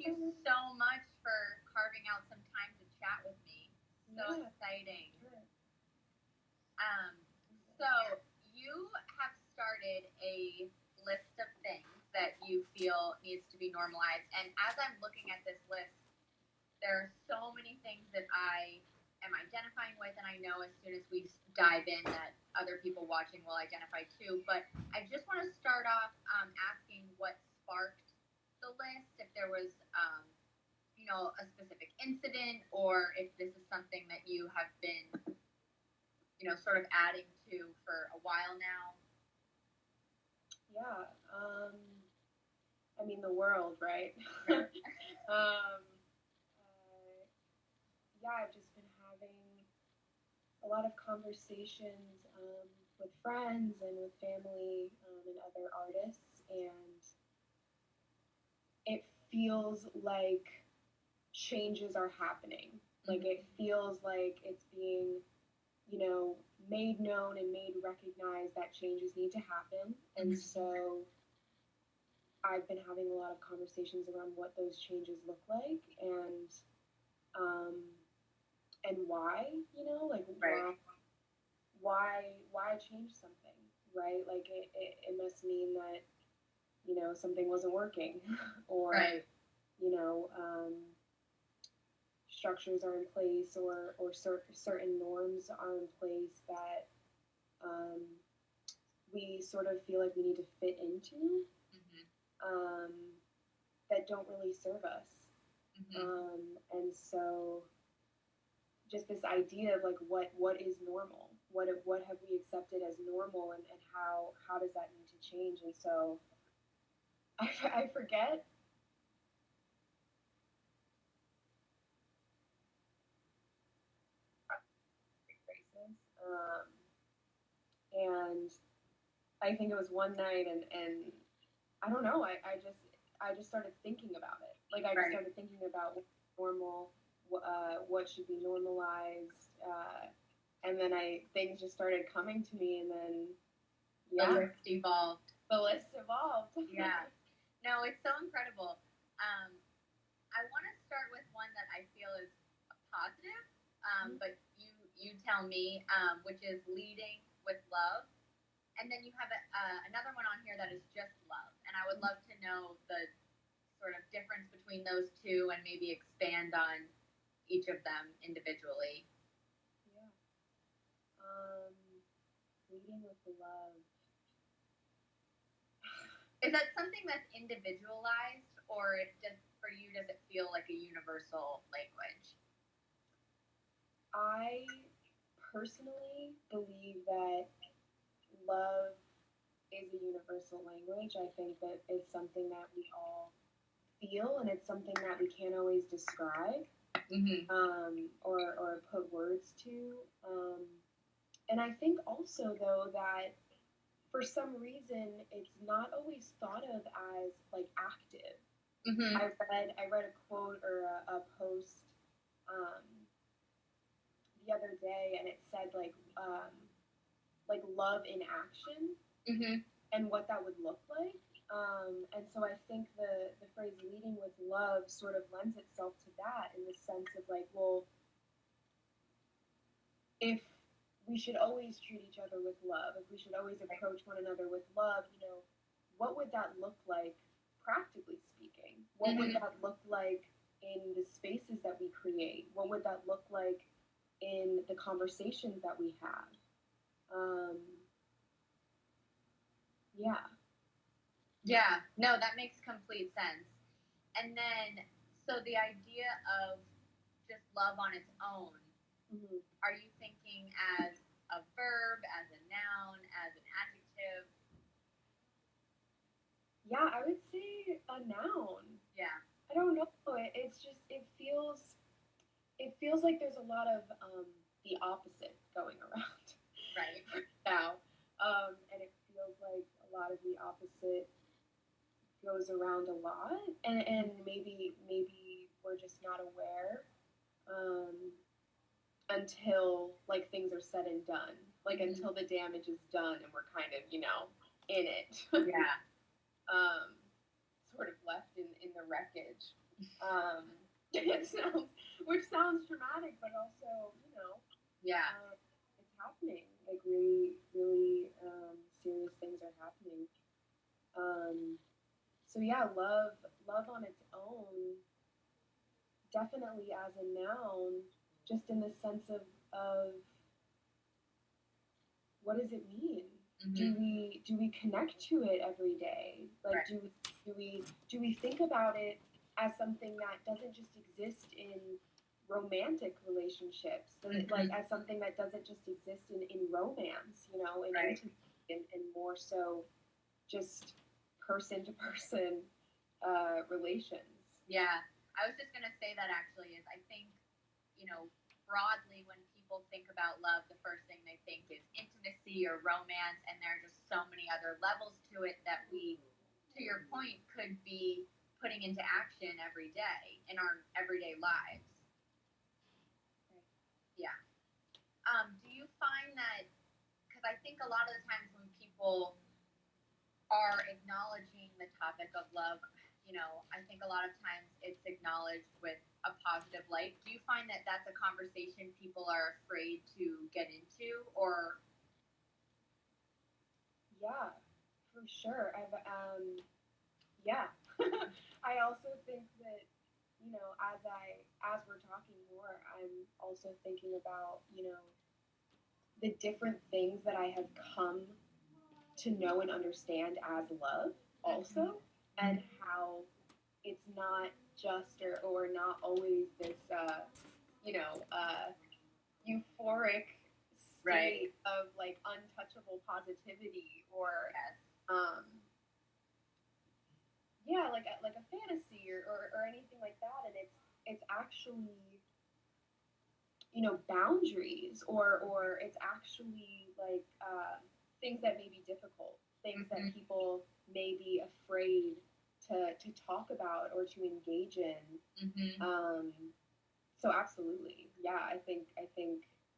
you so much for carving out some time to chat with me. So exciting. Sure. So you have started a list of things that you feel needs to be normalized. And as I'm looking at this list, there are so many things that I am identifying with, and I know as soon as we dive in that other people watching will identify too. But I just want to start off asking what sparked the list, if there was, a specific incident, or if this is something that you have been, sort of adding to for a while now. Yeah. I mean, the world, right? Yeah, I've just been having a lot of conversations with friends and with family and other artists, and it feels like changes are happening. Like it feels like it's being, made known and made recognized that changes need to happen. And so I've been having a lot of conversations around what those changes look like and why, like Right. why change something, right? Like it must mean that, something wasn't working or, Right. Structures are in place or certain norms are in place that we sort of feel like we need to fit into that don't really serve us. And so just this idea of like what is normal, what have we accepted as normal, and how does that need to change. And so I forget races, and I think it was one night, and I don't know, I just started thinking about it. Like I just started thinking about what's normal, what should be normalized, and then things just started coming to me, and then the list evolved. Yeah. No, it's so incredible. I want to start with one that I feel is a positive, but you tell me, which is leading with love. And then you have another one on here that is just love. And I would love to know the sort of difference between those two and maybe expand on each of them individually. Yeah. Leading with love. Is that something that's individualized, or for you, does it feel like a universal language? I personally believe that love is a universal language. I think that it's something that we all feel, and it's something that we can't always describe or put words to. And I think also, though, that for some reason it's not always thought of as like active. I read a quote or a post the other day, and it said like love in action and what that would look like. And so I think the phrase leading with love sort of lends itself to that, in the sense of like, well, if we should always treat each other with love, if we should always approach one another with love, what would that look like practically speaking? What would that look like in the spaces that we create? What would that look like in the conversations that we have? Yeah. Yeah, no, that makes complete sense. And then, so the idea of just love on its own, are you thinking as a verb, as a noun, as an adjective? Yeah, I would say a noun. Yeah. I don't know. It's just it feels like there's a lot of the opposite going around Right. now, and it feels like a lot of the opposite goes around a lot, and maybe we're just not aware until like things are said and done, like until the damage is done and we're kind of in it. Yeah. Sort of left in the wreckage. It sounds, which sounds dramatic, but also, Yeah. it's happening. Like really, really serious things are happening. Um, so yeah, love on its own, definitely as a noun, just in the sense of what does it mean? Do we connect to it every day? Like Right. do we think about it as something that doesn't just exist in romantic relationships, like as something that doesn't just exist in romance, in Right. intimacy, and more so just person to person relations. Yeah. I was just gonna say that actually is I think, broadly when people think about love, the first thing they think is intimacy or romance, and there are just so many other levels to it that we, to your point, could be putting into action every day in our everyday lives. Right. Yeah. Do you find that, because I think a lot of the times when people are acknowledging the topic of love, I think a lot of times it's acknowledged with a positive light. Do you find that that's a conversation people are afraid to get into, or? Yeah, for sure. Yeah. I also think that, as we're talking more, I'm also thinking about, the different things that I have come to know and understand as love also, and how it's not just or not always this, you know, uh, euphoric Right. state of like untouchable positivity, or Yes. yeah, like a fantasy, or anything like that. And it's actually, boundaries, or it's actually like things that may be difficult, things that people may be afraid to talk about or to engage in. So absolutely, yeah, I think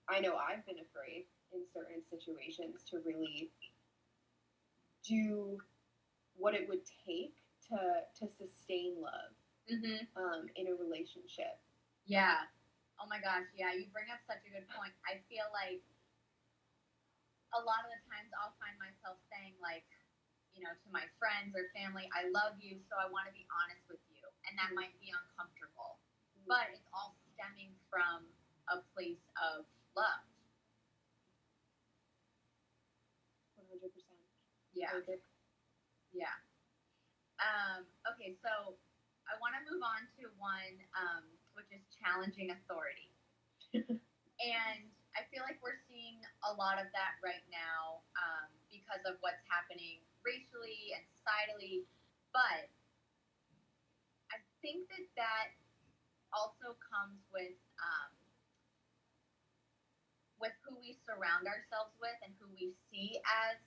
I know I've been afraid in certain situations to really do what it would take to sustain love in a relationship. Yeah. Oh my gosh, yeah, you bring up such a good point. I feel like a lot of the times I'll find myself saying, like, to my friends or family, I love you, so I want to be honest with you. And that might be uncomfortable, but it's all stemming from a place of love. 100%. Yeah. Yeah. Okay, so I want to move on to one, which is challenging authority. And I feel like we're seeing a lot of that right now, because of what's happening racially and societally. But I think that also comes with who we surround ourselves with and who we see as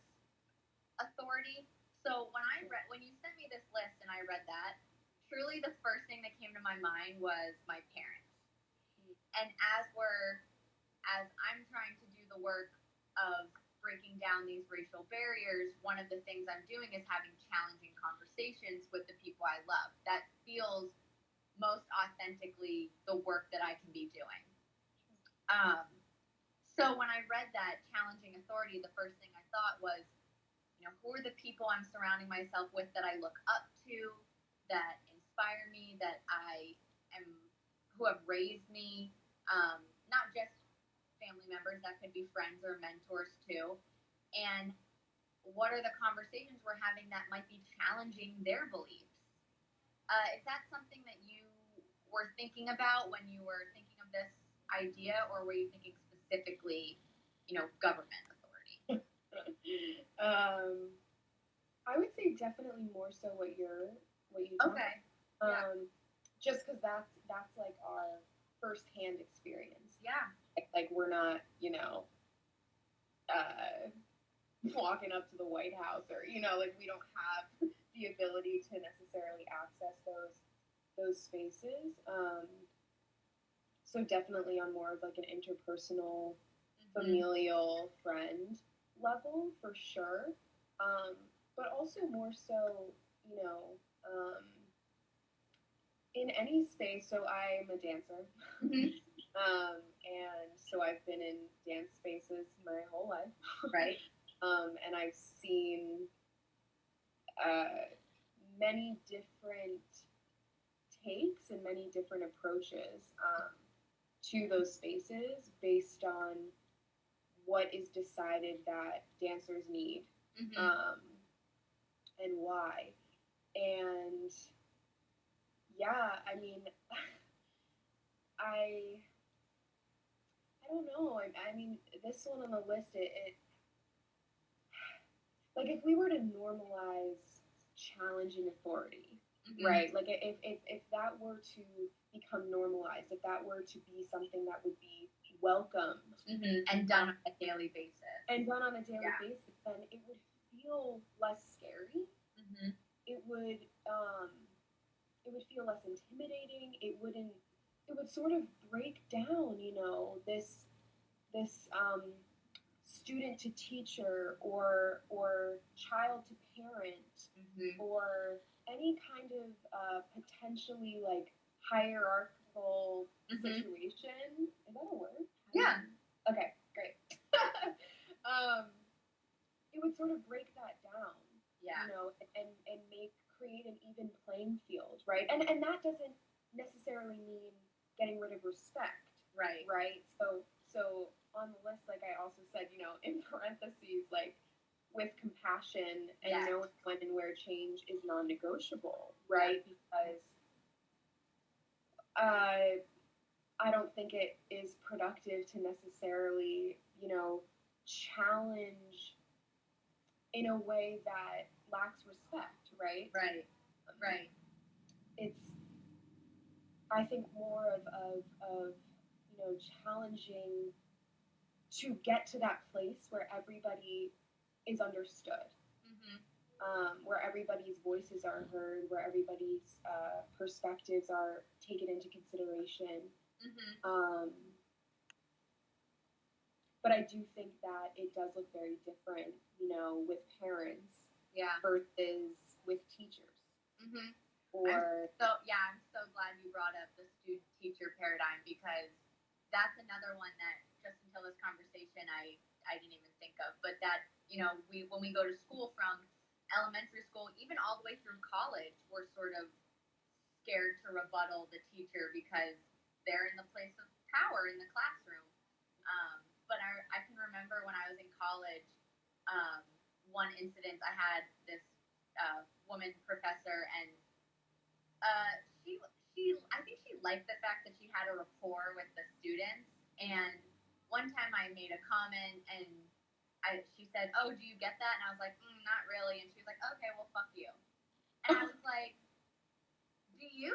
authority. So when you sent me this list and I read that, truly the first thing that came to my mind was my parents. And as I'm trying to do the work of breaking down these racial barriers, one of the things I'm doing is having challenging conversations with the people I love. That feels most authentically the work that I can be doing. Um, so when I read that challenging authority, the first thing I thought was, who are the people I'm surrounding myself with that I look up to, that inspire me, that I am, who have raised me, not just family members, that could be friends or mentors too. And what are the conversations we're having that might be challenging their beliefs? Is that something that you were thinking about when you were thinking of this idea, or were you thinking specifically, government authority? I would say definitely more so what you talk Okay. about. Just because that's like our firsthand experience. Yeah. Like we're not, uh, walking up to the White House, or like we don't have the ability to necessarily access those spaces. So definitely on more of like an interpersonal, familial friend level, for sure. But also more so, you know, um, in any space. So I'm a dancer. Mm-hmm. And so I've been in dance spaces my whole life. Right. And I've seen many different takes and many different approaches to those spaces based on what is decided that dancers need, and why. And yeah, I mean, I I don't know. I mean, this one on the list, it like if we were to normalize challenging authority, right? Like if that were to become normalized, if that were to be something that would be welcomed and done on a daily basis, basis, then it would feel less scary. It would feel less intimidating. It would sort of break down, this student to teacher or child to parent, or any kind of potentially like hierarchical situation. Is that a word? Yeah. Okay, great. It would sort of break that down. Yeah. And create an even playing field, right? And that doesn't necessarily mean getting rid of respect. Right. Right? So on the list, like I also said, in parentheses, like with compassion and knowing when and where change is non-negotiable, right? Because I don't think it is productive to necessarily, challenge in a way that lacks respect, right? Right. It's, I think, more of challenging to get to that place where everybody is understood, where everybody's voices are heard, where everybody's perspectives are taken into consideration. But I do think that it does look very different, with parents versus with teachers. I'm so glad you brought up the student-teacher paradigm, because that's another one that just until this conversation I didn't even think of. But that, when we go to school, from elementary school even all the way through college, we're sort of scared to rebuttal the teacher because they're in the place of power in the classroom. But I can remember when I was in college, one incident, I had this woman professor, and she I think she liked the fact that she had a rapport with the students. And one time I made a comment, and she said, "Oh, do you get that?" And I was like, "Not really." And she was like, "Okay, well, fuck you." And I was like, "Do you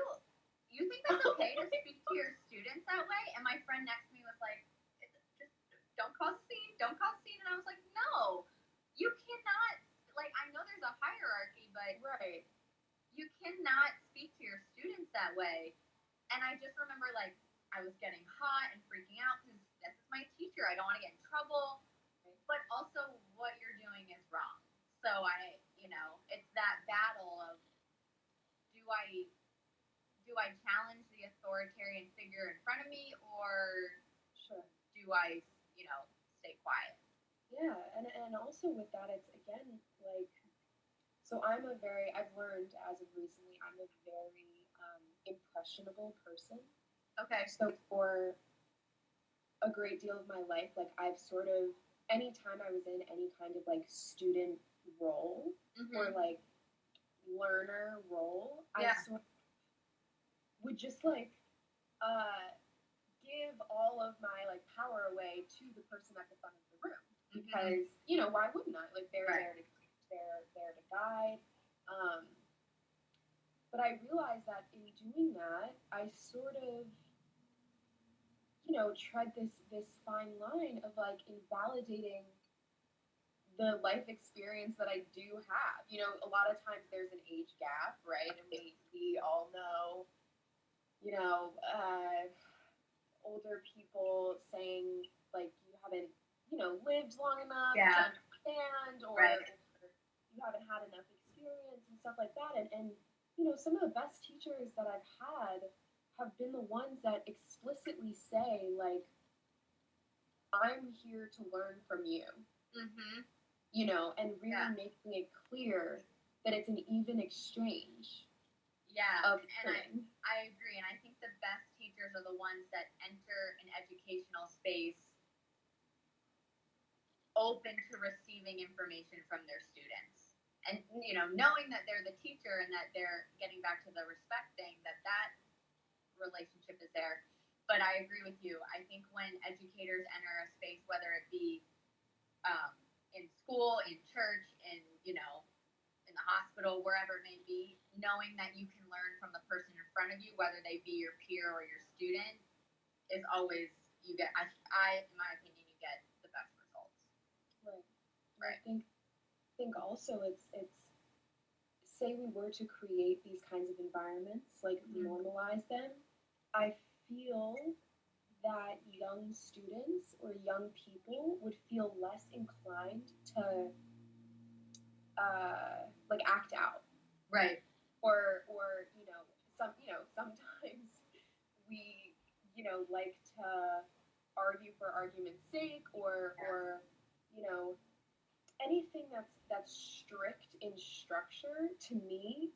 think that's okay to speak to your students that way?" And my friend next to me was like, "Just don't cause a scene, don't cause a scene." And I was like, "No, you cannot. Like, I know there's a hierarchy, but you cannot speak to your students that way." And I just remember, like, I was getting hot and freaking out because this is my teacher. I don't want to get in trouble, but also what you're doing is wrong. So it's that battle of, do I challenge the authoritarian figure in front of me, or do I, stay quiet? Yeah, and also with that, it's again like, so I've learned as of recently, I'm a very impressionable person. Okay. So for a great deal of my life, like I've sort of, anytime I was in any kind of like student role or like learner role, I sort of would just like give all of my like power away to the person at the front of the room, because why wouldn't I? Like they're there to teach, they're there to guide. But I realized that in doing that, I sort of tread this fine line of like invalidating the life experience that I do have. A lot of times there's an age gap, right? And we all know, older people saying like you haven't, lived long enough to understand, or you haven't had enough experience and stuff like that. And some of the best teachers that I've had have been the ones that explicitly say, like, I'm here to learn from you, Mm-hmm. and really making it clear that it's an even exchange Yeah, of and learning. I agree, and I think the best teachers are the ones that enter an educational space open to receiving information from their students. And, knowing that they're the teacher and that they're getting back to the respect thing, that relationship is there. But I agree with you. I think when educators enter a space, whether it be um, in school, in church, in the hospital, wherever it may be, knowing that you can learn from the person in front of you, whether they be your peer or your student, is always you get. In my opinion, you get the best results. Right. Right. I think also it's say we were to create these kinds of environments, like normalize them. I feel that young students or young people would feel less inclined to like act out, Right. or sometimes we like to argue for argument's sake, or anything that's strict in structure, to me,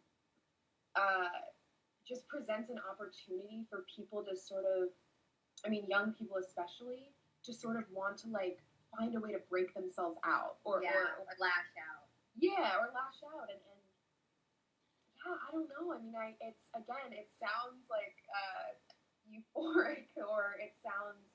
just presents an opportunity for people to sort of, young people especially, to sort of want to, like, find a way to break themselves out, or lash out. Yeah, or lash out, and yeah, I don't know. It's, again, it sounds like euphoric, or it sounds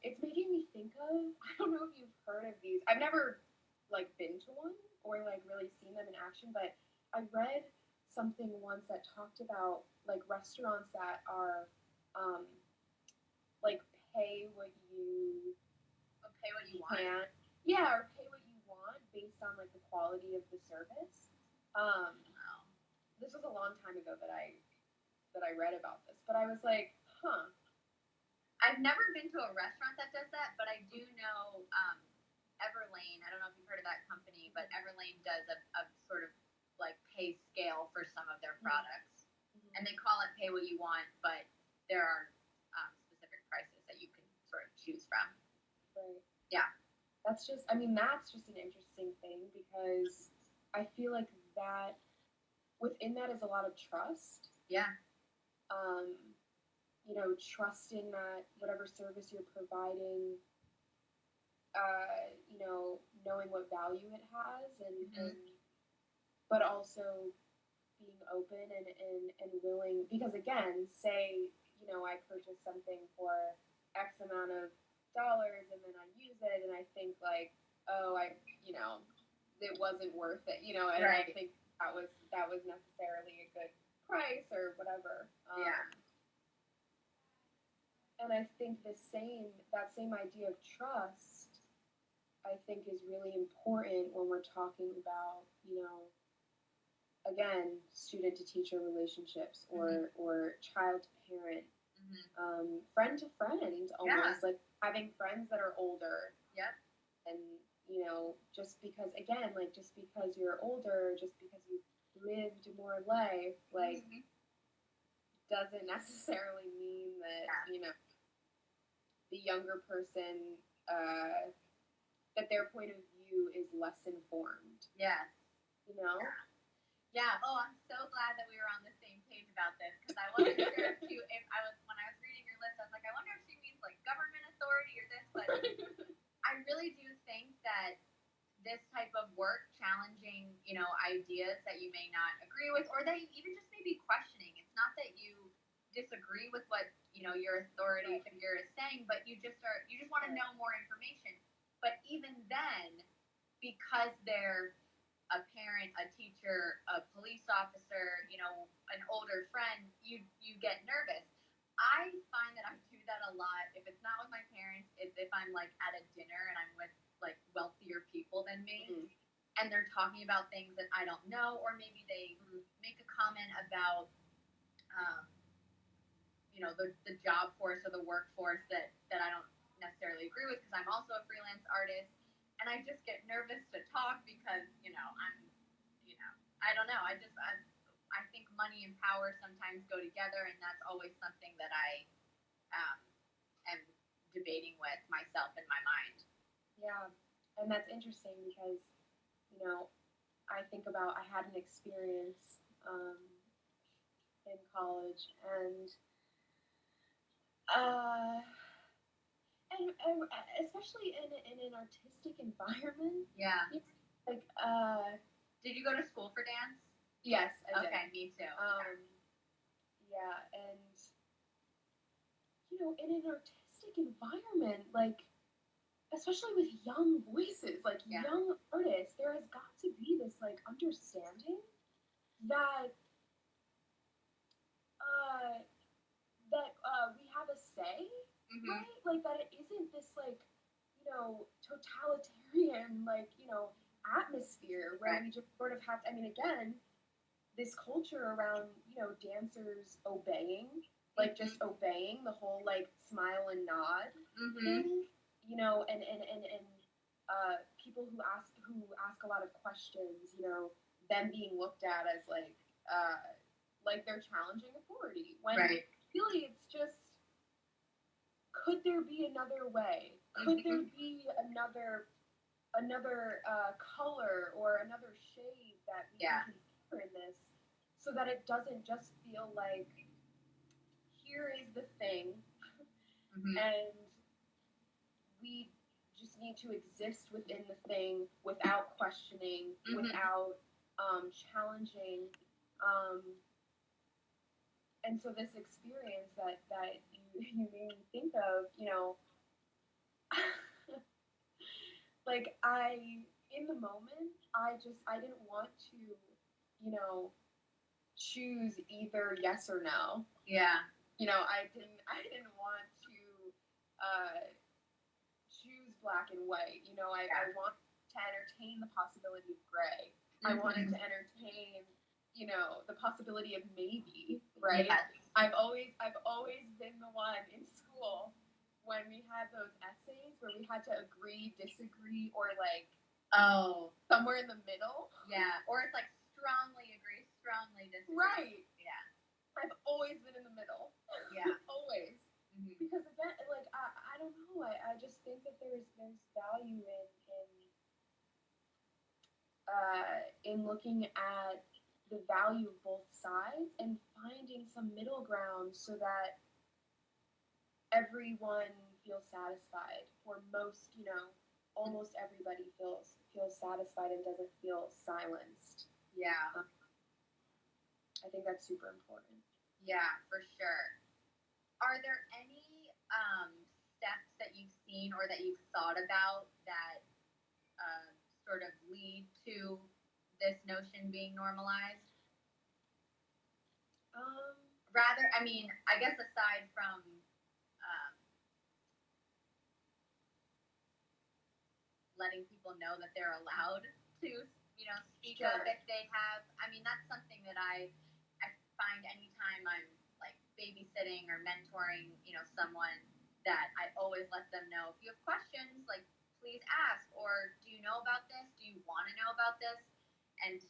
it's making me think of, I don't know if you've heard of these. I've never, like, been to one or, like, really seen them in action, but I read something once that talked about, like, restaurants that are um, like, pay what you want. Yeah, or pay what you want based on, like, the quality of the service. This was a long time ago that I read about this, but I was like, huh. I've never been to a restaurant that does that, but I do know Everlane. I don't know if you've heard of that company, but Everlane does a sort of like pay scale for some of their products, and they call it pay what you want, but there are specific prices that you can sort of choose from. Right. Yeah. That's just an interesting thing, because I feel like that within that is a lot of trust. Yeah. Trust in that whatever service you're providing, knowing what value it has, and but also being open and willing, because, again, say, I purchase something for X amount of dollars, and then I use it, and I think, like, oh, it wasn't worth it, and I don't think that was necessarily a good price or whatever. Yeah. And I think that same idea of trust, I think, is really important when we're talking about, again, student to teacher relationships, or child to parent, friend to friend, almost, like having friends that are older. Yep. And just because, again, like, just because you're older, just because you've lived more life, like, doesn't necessarily mean that the younger person, that their point of view is less informed. Yeah. Yeah. Yeah. Oh, I'm so glad that we were on the same page about this, because I wasn't sure when I was reading your list, I was like, I wonder if she means like government authority or this, but I really do think that this type of work, challenging, ideas that you may not agree with, or that you even just may be questioning. It's not that you disagree with what, your authority figure is saying, but you just want to know more information. But even then, because they're a parent, a teacher, a police officer, an older friend, you get nervous. I find that I do that a lot. If it's not with my parents, it's if I'm like at a dinner and I'm with like wealthier people than me, and they're talking about things that I don't know, or maybe they make a comment about the job force or the workforce that I don't necessarily agree with, because I'm also a freelance artist, and I just get nervous to talk because I'm I don't know, I think money and power sometimes go together, and that's always something that I am debating with myself in my mind. Yeah, and that's interesting because, you know, I think about I had an experience in college, uh, and especially in an artistic environment. Yeah. Like, did you go to school for dance? Yes, I did. Okay, me too. Yeah, and in an artistic environment, like, especially with young voices, like young artists, there has got to be this like understanding that we have a say, right? Like that it isn't this like totalitarian like atmosphere where we just sort of have to. I mean, again, this culture around dancers obeying, like just obeying the whole like smile and nod thing, and people who ask a lot of questions, them being looked at as like they're challenging authority when really it's just, could there be another way? Could there be another color or another shade that we can consider in this, so that it doesn't just feel like here is the thing, and we just need to exist within the thing without questioning, without challenging. And so this experience that you made me think of, like in the moment, I didn't want to, choose either yes or no. Yeah. I didn't want to choose black and white. I wanted to entertain the possibility of gray. I wanted to entertain, the possibility of maybe, right? Yes. I've always been the one in school when we had those essays where we had to agree, disagree, or like somewhere in the middle. Yeah, or it's like strongly agree, strongly disagree. Right. Yeah. I've always been in the middle. Yeah. Always. Because again, like I don't know, I just think that there's value in looking at the value of both sides and finding some middle ground so that everyone feels satisfied, or most, almost everybody feels satisfied and doesn't feel silenced. Yeah. I think that's super important. Yeah, for sure. Are there any steps that you've seen or that you've thought about that sort of lead to this notion being normalized? Rather, I mean, I guess aside from letting people know that they're allowed to, speak up if they have. I mean, that's something that I find anytime I'm like babysitting or mentoring, someone, that I always let them know, if you have questions, like, please ask, or do you know about this? Do you want to know about this? And to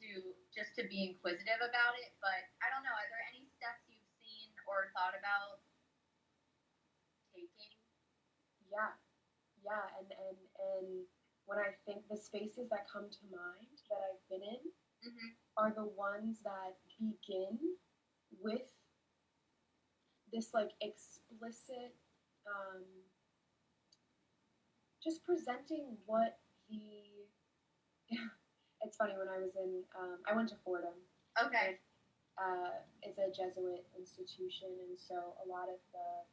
be inquisitive about it. But I don't know, are there any steps you've seen or thought about taking? Yeah, and when I think the spaces that come to mind that I've been in are the ones that begin with this like explicit, just presenting what the. It's funny, when I was I went to Fordham. Okay. It's a Jesuit institution, and so a lot of the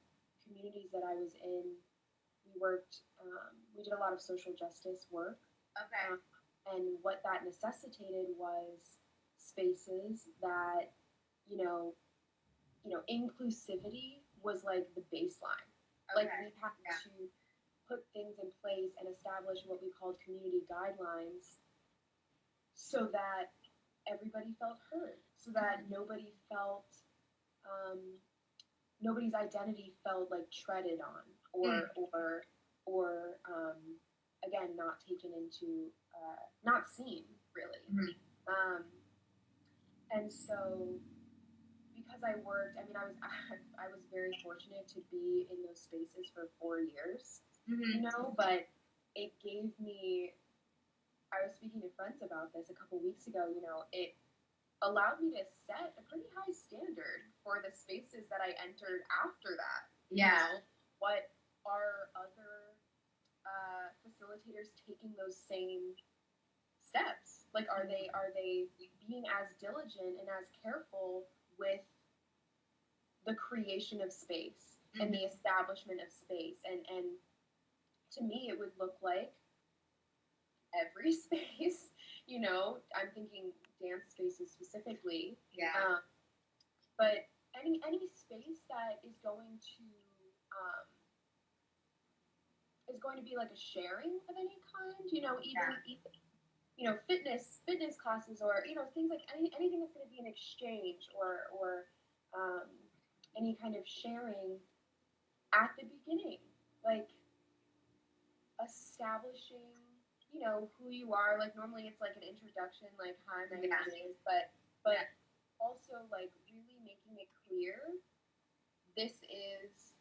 communities that I was in, we did a lot of social justice work. Okay. And what that necessitated was spaces that, inclusivity was like the baseline. Okay. Like we had to put things in place and establish what we called community guidelines so that everybody felt heard, so that nobody felt, nobody's identity felt like treaded on or again, not taken into, not seen really. And so because I worked, I mean, I was very fortunate to be in those spaces for 4 years, Mm-hmm. but it gave me, I was speaking to friends about this a couple weeks ago, it allowed me to set a pretty high standard for the spaces that I entered after that. Yeah. What are other facilitators taking those same steps? Like, are they being as diligent and as careful with the creation of space and the establishment of space? And to me, it would look like every space. I'm thinking dance spaces specifically. Yeah. But any space that is going to be like a sharing of any kind. Even fitness classes, or things like anything that's going to be an exchange, or any kind of sharing at the beginning, like establishing who you are. Like, normally it's like an introduction, like, hi, my name is, but also like really making it clear, this is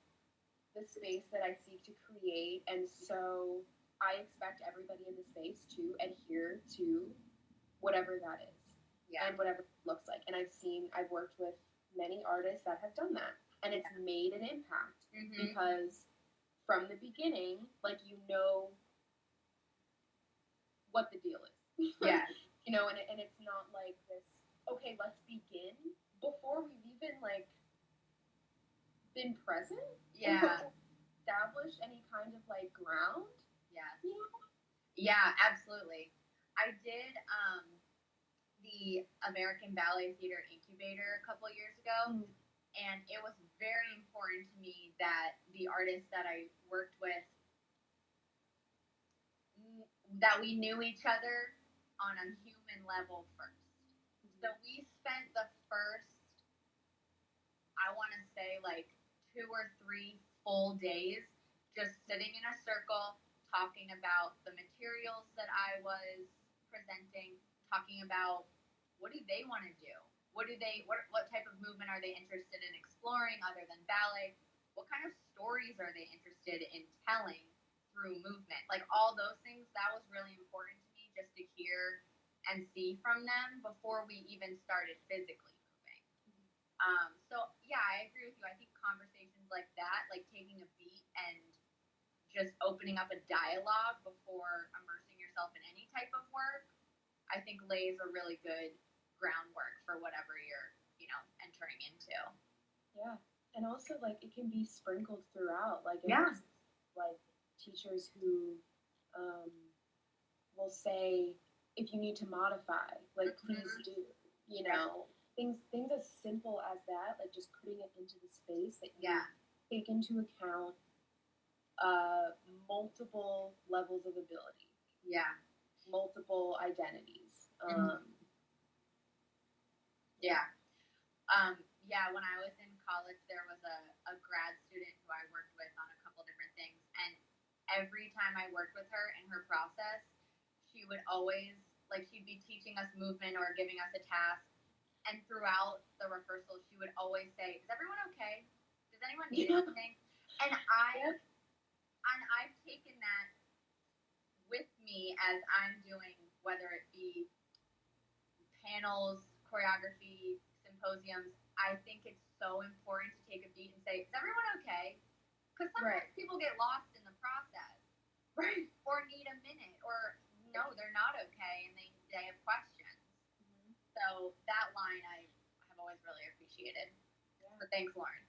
the space that I seek to create, and so I expect everybody in the space to adhere to whatever that is. And whatever it looks like. And I've worked with many artists that have done that, and it's made an impact, because from the beginning, like, what the deal is. Yeah. And it's not like this, okay, let's begin before we've even like been present. Yeah. Established any kind of like ground. Yeah. Yeah, absolutely. I did the American Ballet Theater Incubator a couple of years ago, and it was very important to me that the artists that I worked with, that we knew each other on a human level first. So we spent the first, I want to say, like 2 or 3 full days just sitting in a circle, talking about the materials that I was presenting, talking about what do they want to do? What type of movement are they interested in exploring other than ballet? What kind of stories are they interested in telling through movement? Like, all those things, that was really important to me, just to hear and see from them before we even started physically moving. So yeah, I agree with you. I think conversations like that, like taking a beat and just opening up a dialogue before immersing yourself in any type of work, I think lays a really good groundwork for whatever you're, entering into. Yeah. And also, like, it can be sprinkled throughout. Like, like teachers who will say, if you need to modify, like, please do. Things as simple as that, like just putting it into the space that you take into account multiple levels of ability. Yeah. Multiple identities. Yeah. Yeah, when I was in college, there was a grad student who I worked with on a couple different things, and every time I worked with her in her process, she would always, like, she'd be teaching us movement or giving us a task, and throughout the rehearsal, she would always say, "Is everyone okay? Does anyone need anything?" And I've taken that with me as I'm doing, whether it be panels, choreography, symposiums. I think it's so important to take a beat and say, "Is everyone okay?" Because sometimes people get lost in the process, or need a minute, or no, they're not okay, and they have questions. So that line I have always really appreciated. Yeah. So thanks, Lauren.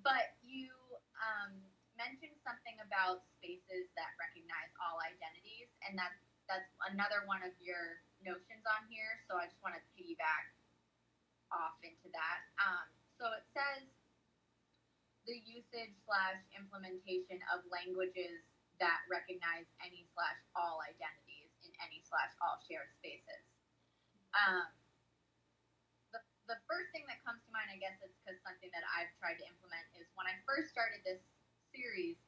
But you mentioned something about spaces that recognize all identities, and that's another one of your notions on here. So I just want to piggyback off into that. So it says the usage / implementation of languages that recognize any / all identities in any / all shared spaces. The first thing that comes to mind, I guess it's because something that I've tried to implement, is when I first started this series,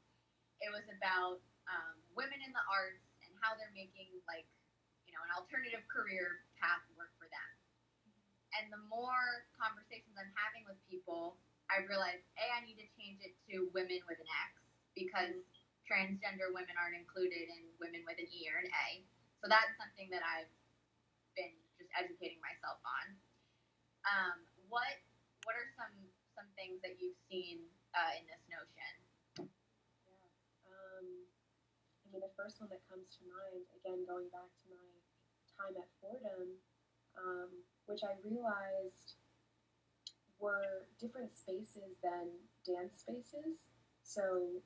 it was about women in the arts and how they're making, like, an alternative career path work for them. And the more conversations I'm having with people, I realize, I need to change it to women with an X, because transgender women aren't included in women with an E or an A. So that's something that I've been just educating myself on. What are some things that you've seen in this notion? Yeah. I mean, the first one that comes to mind, again, going back to my time at Fordham, which I realized were different spaces than dance spaces. So,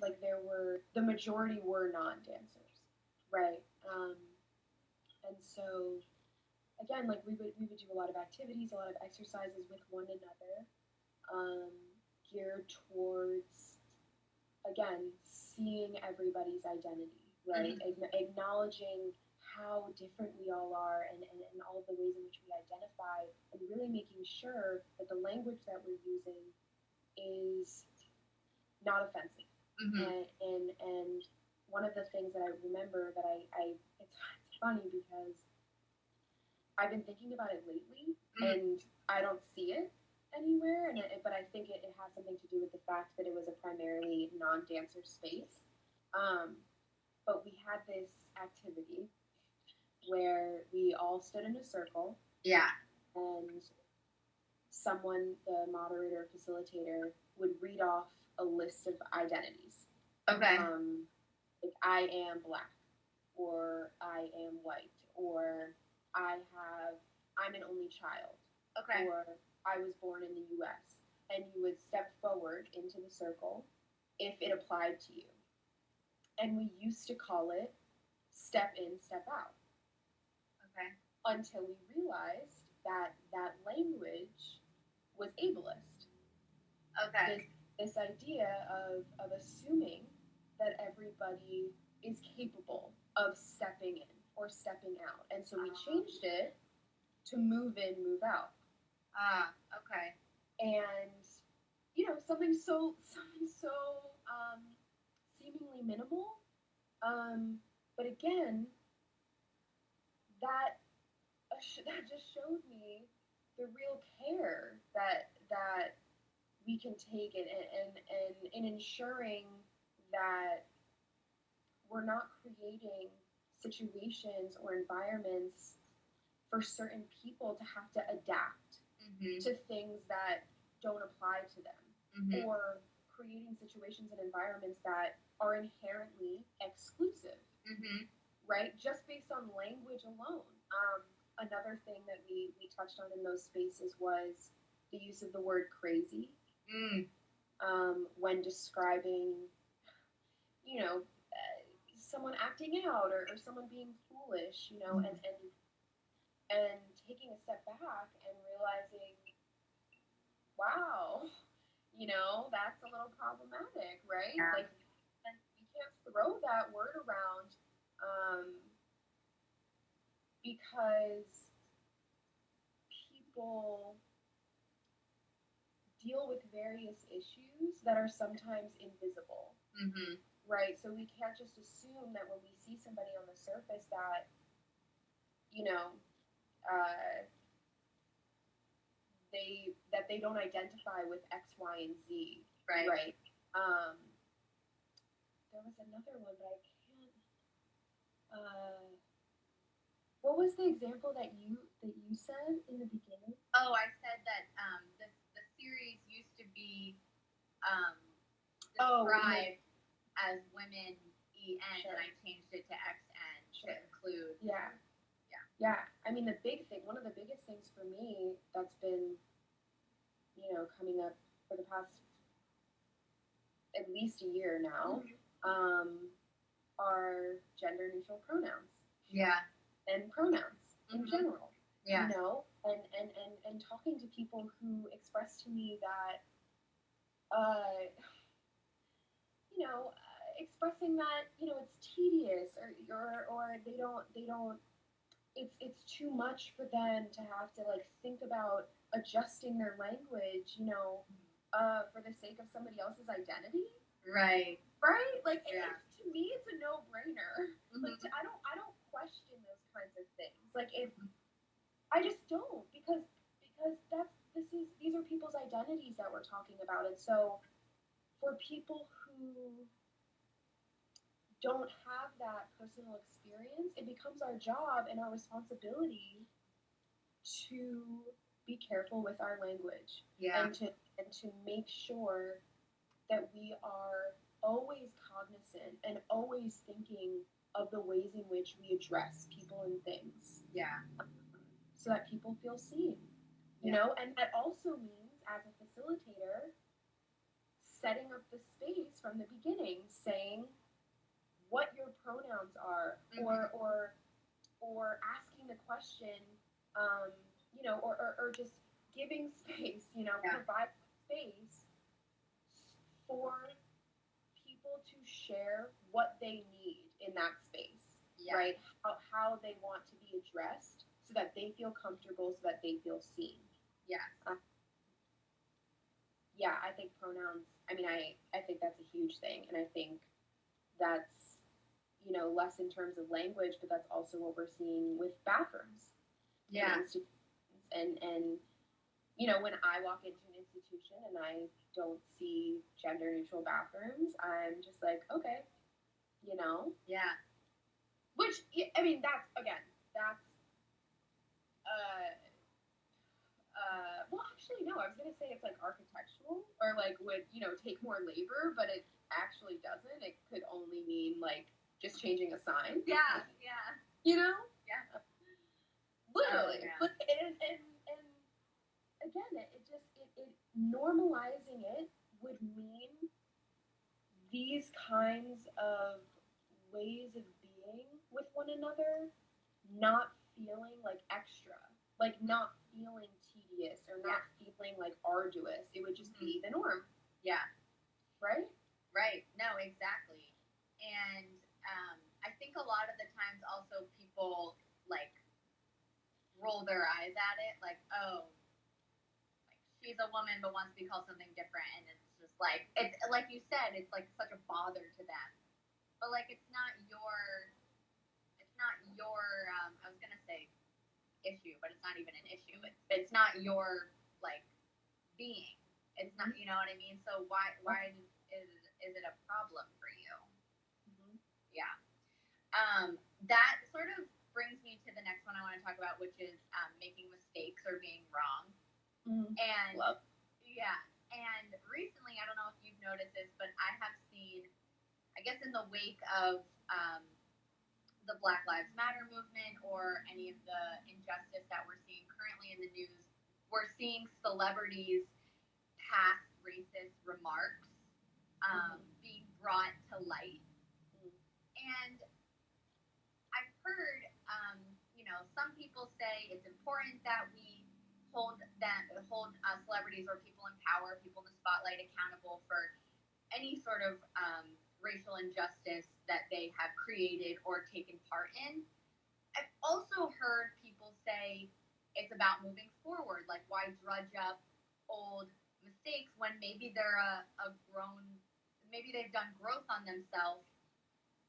like, the majority were non-dancers, right? And so, again, like, we would do a lot of activities, a lot of exercises with one another, geared towards, again, seeing everybody's identity, right? Acknowledging how different we all are, and all the ways in which we identify, and really making sure that the language that we're using is not offensive. And one of the things that I remember that I it's funny because I've been thinking about it lately, and I don't see it anywhere, but I think it has something to do with the fact that it was a primarily non-dancer space. But we had this activity where we all stood in a circle. Yeah. And someone, the moderator or facilitator, would read off a list of identities. Okay. Like, I am black, or I am white, or I'm an only child. Okay. Or I was born in the U.S. And you would step forward into the circle if it applied to you. And we used to call it step in, step out. Okay. Until we realized that that language was ableist. Okay. This idea of assuming that everybody is capable of stepping in or stepping out. And so we changed it to move in, move out. Okay. And, something so seemingly minimal. But again, that just showed me the real care that we can take in ensuring that we're not creating situations or environments for certain people to have to adapt to things that don't apply to them, or creating situations and environments that are inherently exclusive, right? Just based on language alone. Another thing that we touched on in those spaces was the use of the word crazy when describing, someone acting out, or someone being foolish, and taking a step back and realizing, wow, that's a little problematic, right? Yeah. Like, you can't throw that word around, because people deal with various issues that are sometimes invisible, right? So we can't just assume that when we see somebody on the surface that, they don't identify with X, Y, and Z, right? There was another one, but I can't. What was the example that you said in the beginning? Oh, I said that the series used to be described as women EN, and I changed it to XN to include. Yeah. I mean, one of the biggest things for me that's been, coming up for the past at least a year now, are gender neutral pronouns. Yeah. And pronouns in general. Yeah. And talking to people who express to me that, expressing that, it's tedious, or they don't, it's too much for them to have to, like, think about adjusting their language, for the sake of somebody else's identity. Right? Like, to me, it's a no-brainer. Like, I don't question those kinds of things. Like if I just don't because these are people's identities that we're talking about. And so for people who don't have that personal experience, it becomes our job and our responsibility to be careful with our language and to make sure that we are always cognizant and always thinking of the ways in which we address people and things. Yeah. So that people feel seen. You know, and that also means as a facilitator, setting up the space from the beginning, saying what your pronouns are, or asking the question, you know, or just giving space, you know, provide space for people to share what they need in that space, right? How they want to be addressed so that they feel comfortable, so that they feel seen. Yeah, I think pronouns, I mean, I think that's a huge thing, and I think that's, you know, less in terms of language, but that's also what we're seeing with bathrooms. And you know, when I walk into an institution and I don't see gender neutral bathrooms, I'm just like, okay, you know? Yeah. Which, I mean, that's well, actually, no, I was going to say it's like architectural or like would, you know, take more labor, but it actually doesn't. It could only mean like just changing a sign. Yeah. You know? Yeah. Literally. Oh, yeah. And again, it normalizing it would mean these kinds of ways of being with one another not feeling like extra, like not feeling tedious or not feeling like arduous. It would just be the norm. Yeah. Right? Right. No, exactly. And I think a lot of the times also people like roll their eyes at it, like, oh, like she's a woman but wants to be called something different, and it's just like it's like you said, it's like such a bother to them. But like it's not your I was gonna say issue, but it's not even an issue. It's not your like being. It's not, you know what I mean? So why is it a problem for you? Yeah. That sort of brings me to the next one I want to talk about, which is making mistakes or being wrong. And and recently, I don't know if you've noticed this, but I have seen, I guess in the wake of the Black Lives Matter movement or any of the injustice that we're seeing currently in the news, we're seeing celebrities pass racist remarks being brought to light. And I've heard, you know, some people say it's important that we hold celebrities or people in power, people in the spotlight accountable for any sort of racial injustice that they have created or taken part in. I've also heard people say it's about moving forward, like why drudge up old mistakes when maybe they're a grown, maybe they've done growth on themselves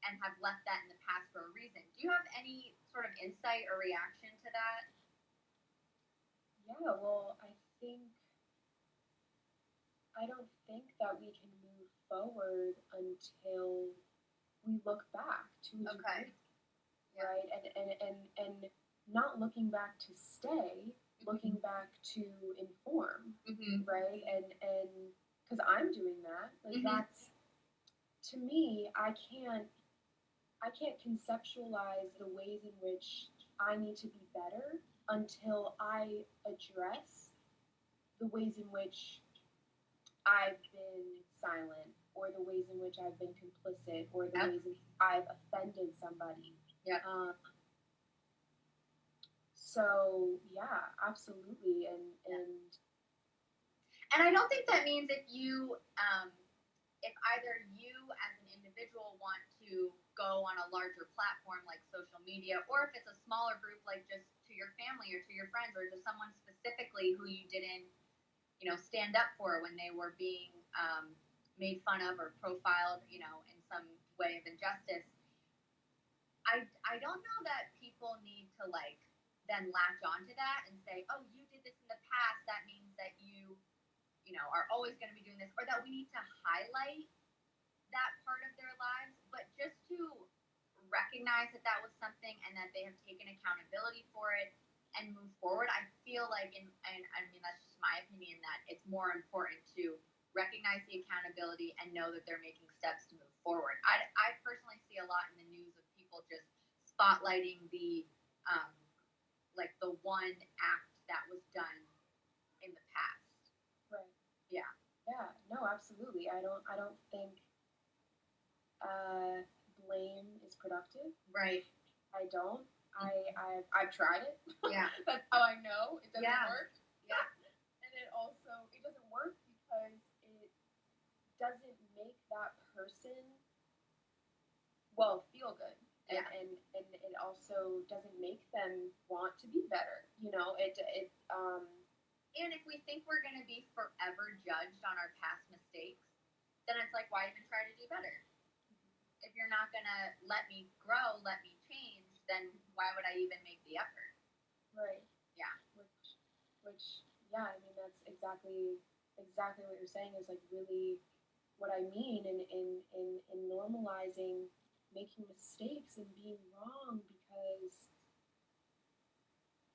and have left that in the past for a reason. Do you have any sort of insight or reaction to that? Yeah, well, I don't think that we can move forward until we look back to a degree, right? And not looking back to stay, looking back to inform, right? And because I'm doing that, like that's, to me, I can't conceptualize the ways in which I need to be better until I address the ways in which I've been silent, or the ways in which I've been complicit, or the ways in which I've offended somebody. So yeah, absolutely, and I don't think that means if either you as an individual want to go on a larger platform like social media, or if it's a smaller group like just to your family or to your friends or to someone specifically who you didn't, you know, stand up for when they were being made fun of or profiled, you know, in some way of injustice. I don't know that people people need to like then latch onto that and say, oh, you did this in the past, that means that you know, are always going to be doing this, or that we need to highlight that part of their lives, but just to recognize that that was something and that they have taken accountability for it and move forward. I feel like, and I mean, that's just my opinion, that it's more important to recognize the accountability and know that they're making steps to move forward. I personally see a lot in the news of people just spotlighting the, like the one act that was done in the past. Right. Yeah. Yeah. No, absolutely. I don't think blame is productive. Right. I don't. I've tried it. Yeah. That's how I know it doesn't work. Yeah. And it doesn't work because it doesn't make that person feel good. Yeah. And it also doesn't make them want to be better. You know, and if we think we're gonna be forever judged on our past mistakes, then it's like, why even try to do better? If you're not gonna let me grow, let me change, then why would I even make the effort? Right. Yeah. Which yeah, I mean that's exactly what you're saying is like really what I mean in normalizing making mistakes and being wrong, because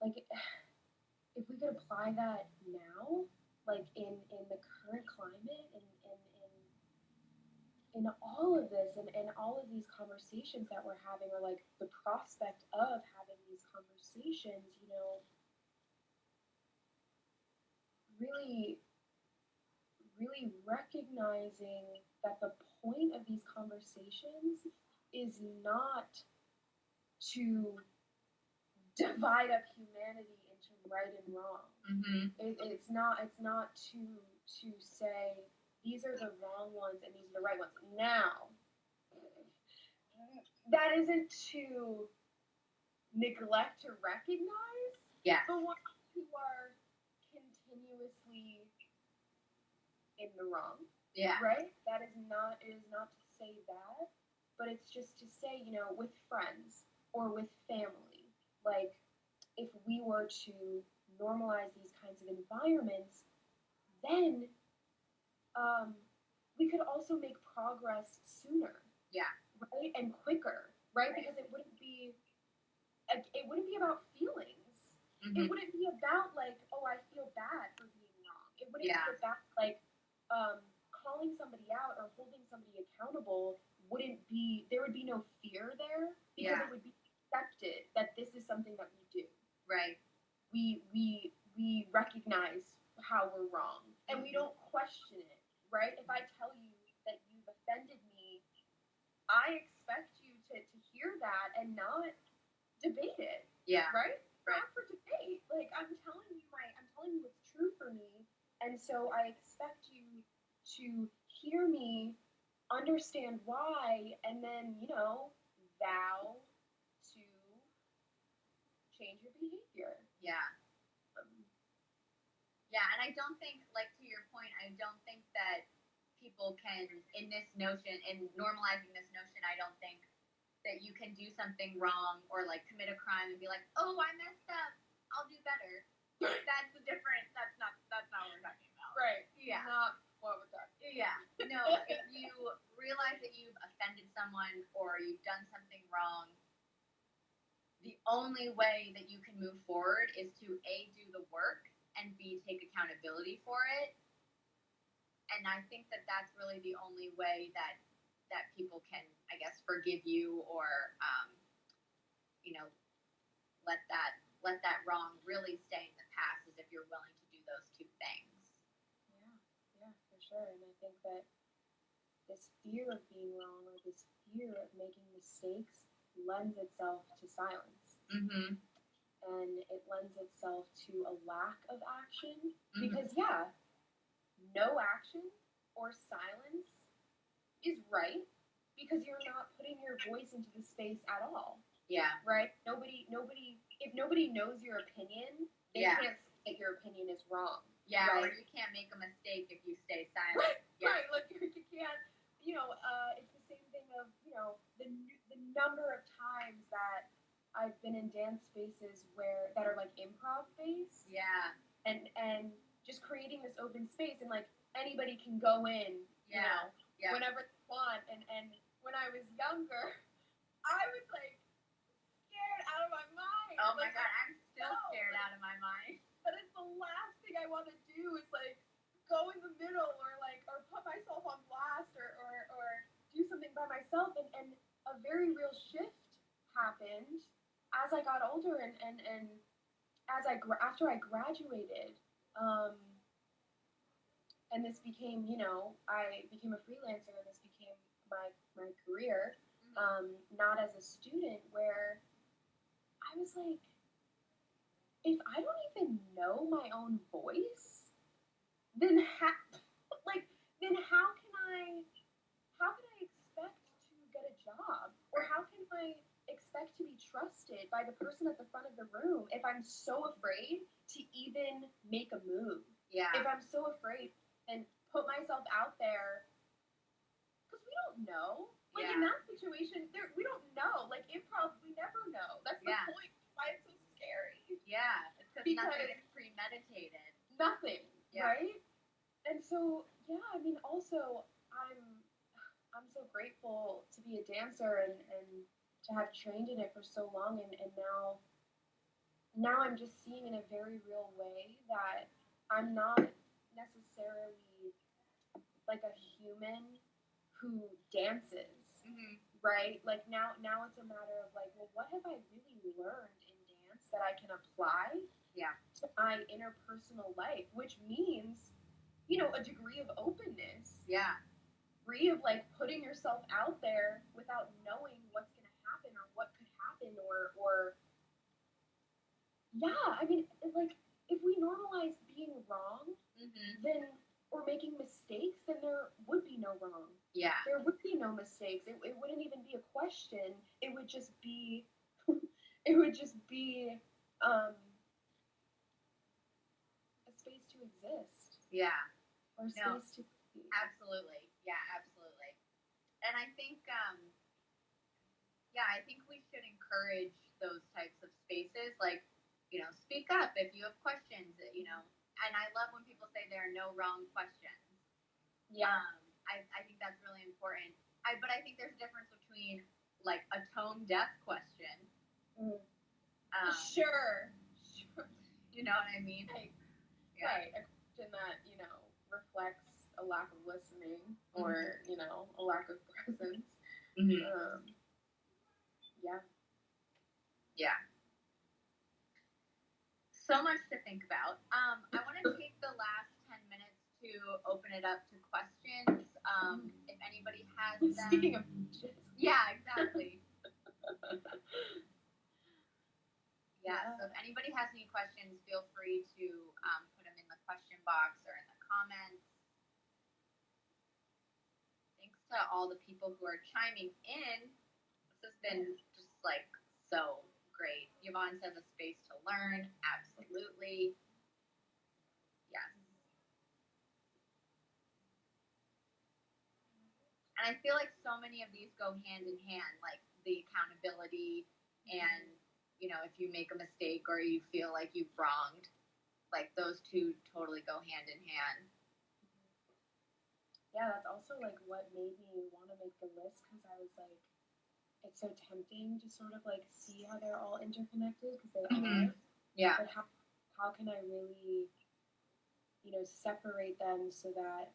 like if we could apply that now, like in the current climate and in all of this and all of these conversations that we're having, or like the prospect of having these conversations, you know, really recognizing that the point of these conversations is not to divide up humanity into right and wrong. Mm-hmm. It's not to say these are the wrong ones and these are the right ones. Now, that isn't to neglect to recognize the ones who are continuously in the wrong. Yeah. Right? It is not to say that, but it's just to say, you know, with friends or with family, like if we were to normalize these kinds of environments, then we could also make progress sooner. Yeah. Right? And quicker. Right? Because it wouldn't be about feelings. Mm-hmm. It wouldn't be about like, oh, I feel bad for being wrong. It wouldn't be about like calling somebody out or holding somebody accountable. There would be no fear there, because it would be accepted that this is something that we do. Right. We recognize how we're wrong and we don't question it. Right? If I tell you that you've offended me, I expect you to hear that and not debate it. Yeah. Right? Not for debate. Like I'm telling you what's true for me, and so I expect you to hear me, understand why, and then, you know, vow to change your behavior. Yeah. Yeah, and I don't think, like, to your point, I don't think that people can, in this notion, in normalizing this notion, I don't think that you can do something wrong or, like, commit a crime and be like, oh, I messed up, I'll do better. That's not what we're talking about. Right. Yeah. Not what we're talking about. Yeah. No, if you realize that you've offended someone or you've done something wrong, the only way that you can move forward is to A, do the work, and B, take accountability for it. And I think that that's really the only way that people can, I guess, forgive you or, you know, let that wrong really stay in the past, is if you're willing to do those two things. Yeah, for sure. And I think that this fear of being wrong or this fear of making mistakes lends itself to silence. Mm-hmm. And it lends itself to a lack of action. Mm-hmm. Because, no action or silence is right, because you're not putting your voice into the space at all. Yeah. Right? If nobody knows your opinion, they can't say that your opinion is wrong. Yeah, right? Or you can't make a mistake if you stay silent. Right, yeah. Right. Like, you can't, it's the same thing of, the number of times that I've been in dance spaces that are like improv based, Yeah. and just creating this open space, and like anybody can go in, you know, whenever they want. And when I was younger, I was like scared out of my mind. Oh my God, I'm still scared out of my mind. But it's the last thing I want to do is like go in the middle or put myself on blast or do something by myself. And a very real shift happened as I got older and after I graduated. And this became, I became a freelancer, and this became my career. Not as a student, where I was like, if I don't even know my own voice, then then how can I expect to get a job, or how can I expect to be trusted by the person at the front of the room if I'm so afraid to even make a move? Yeah. If I'm so afraid and put myself out there, because we don't know. Like in that situation, we don't know. Like improv, we never know. That's the point. Why it's so scary. Yeah, it's because nothing is premeditated. Nothing, right? And so, I mean, also, I'm so grateful to be a dancer and to have trained in it for so long, and now I'm just seeing in a very real way that I'm not necessarily like a human who dances, right? Like now it's a matter of like, well, what have I really learned in dance that I can apply to my interpersonal life, which means, a degree of openness. Yeah. Degree of like putting yourself out there without knowing what's going to happen or what could happen or I mean, like if we normalize being wrong, then or making mistakes, then there would be no wrong. Yeah. There would be no mistakes. It wouldn't even be a question. It would just be a space to exist. Yeah. Or a space to be. Absolutely. Yeah, absolutely. And I think I think we should encourage those types of spaces, like, speak up if you have questions, and I love when people say there are no wrong questions. Yeah. I think that's really important. But I think there's a difference between like a tone deaf question. Sure. You know what I mean? Right. A question that, reflects a lack of listening or, a lack of presence. Yeah. So much to think about. I want to take the last 10 minutes to open it up to questions. If anybody has them. Speaking of shit. Yeah, exactly. So if anybody has any questions, feel free to put them in the question box or in the comments. Thanks to all the people who are chiming in. This has been just like so great. Yvonne says a space to learn. Absolutely. Yes. And I feel like so many of these go hand in hand, like the accountability and, if you make a mistake or you feel like you've wronged, like those two totally go hand in hand. Yeah, that's also like what made me want to make the list, because I was like, it's so tempting to sort of like see how they're all interconnected, because they are. Yeah. But how can I really, separate them so that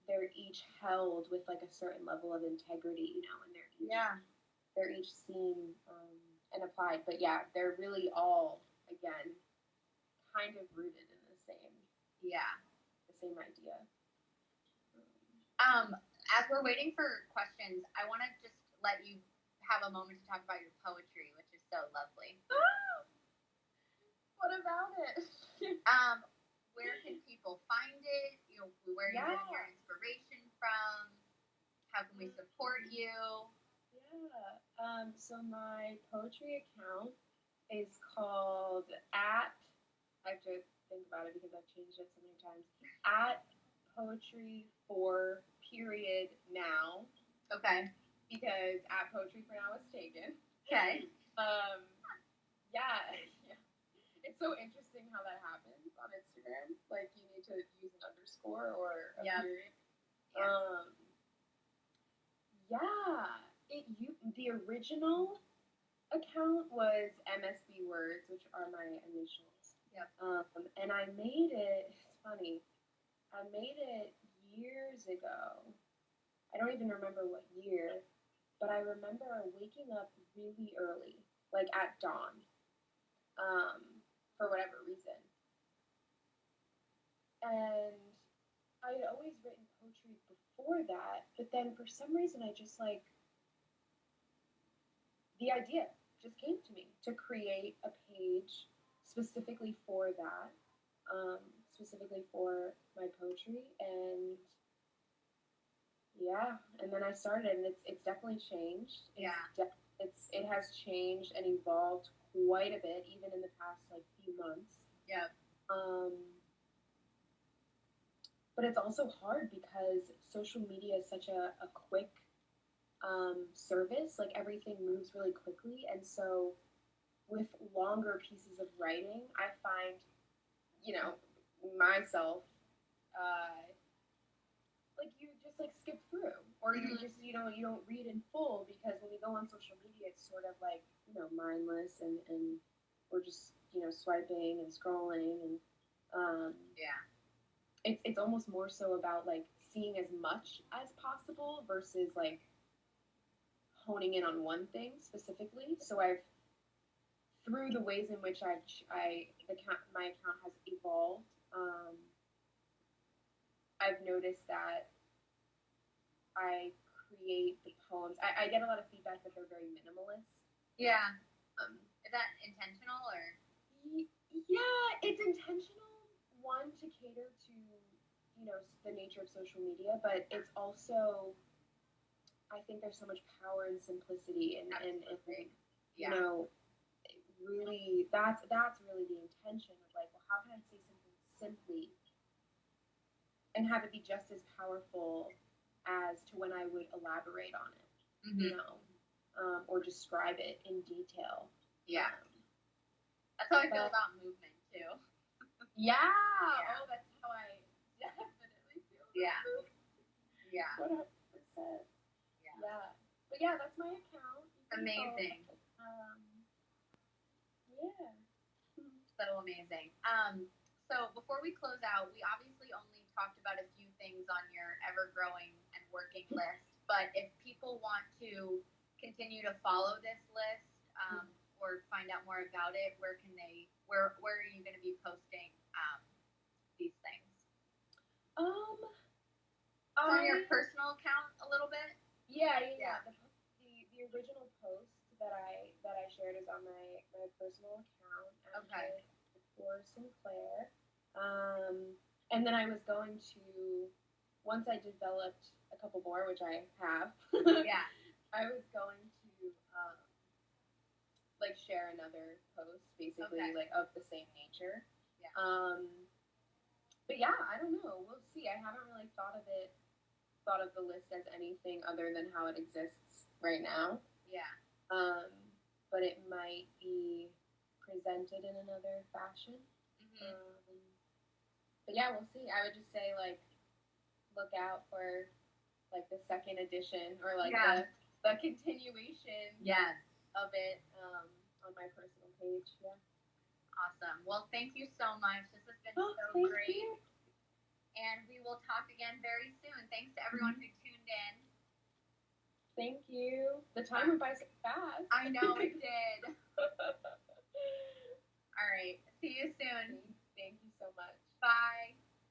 they're each held with like a certain level of integrity, and they're each seen and applied. But yeah, they're really all, again, kind of rooted in the same idea. As we're waiting for questions, I want to just let you have a moment to talk about your poetry, which is so lovely. What about it? Where can people find it? Where are you getting your inspiration from? How can we support you? Yeah. So my poetry account is called I have to think about it because I've changed it so many times. @poetry4 now. Okay. Because @poetry4now is taken. Okay. Yeah. It's so interesting how that happens on Instagram. Like, you need to use an underscore or a period. The original account was MSB Words, which are my initials. Yep. And I made it. It's funny. I made it years ago. I don't even remember what year, but I remember waking up really early, like at dawn, for whatever reason. And I had always written poetry before that, but then for some reason I just like the idea just came to me to create a page specifically for that, specifically for my poetry, and and then I started, and it's definitely changed. It has changed and evolved quite a bit, even in the past like few months. Yeah. But it's also hard because social media is such a quick service. Like, everything moves really quickly, and so with longer pieces of writing, I find, myself, like, you just like skip through, or you just you don't read in full, because when you go on social media, it's sort of like mindless, and we're just swiping and scrolling, and it's almost more so about like seeing as much as possible versus like honing in on one thing specifically. So through the ways in which my account has evolved, I've noticed that I create the poems. I get a lot of feedback that they're very minimalist. Yeah. Is that intentional, or? Yeah, it's intentional. One, to cater to the nature of social media, but it's also, I think there's so much power in simplicity, and really that's really the intention of like, well, how can I say something simply and have it be just as powerful as to when I would elaborate on it, or describe it in detail. Yeah. That's how I feel about movement too. Yeah. Oh, that's how I definitely feel. Yeah. Yeah. 100%. Yeah. But yeah, that's my account. Amazing. Yeah. So amazing. So before we close out, we obviously only talked about a few things on your ever-growing and working list, but if people want to continue to follow this list, or find out more about it, where are you going to be posting these things? On your personal account a little bit? Yeah. The original post that I shared is on my personal account. Okay. For Sinclair. And then I was going to, once I developed a couple more, which I have, I was going to like share another post, basically, like of the same nature. Yeah. But yeah, I don't know. We'll see. I haven't really thought of the list as anything other than how it exists right now. Yeah. But it might be presented in another fashion. But yeah, we'll see. I would just say, like, look out for like the second edition, or like the continuation of it on my personal page. Yeah. Awesome. Well, thank you so much. This has been so great. You. And we will talk again very soon. Thanks to everyone who tuned in. Thank you. The time went by so fast. I know it did. All right. See you soon.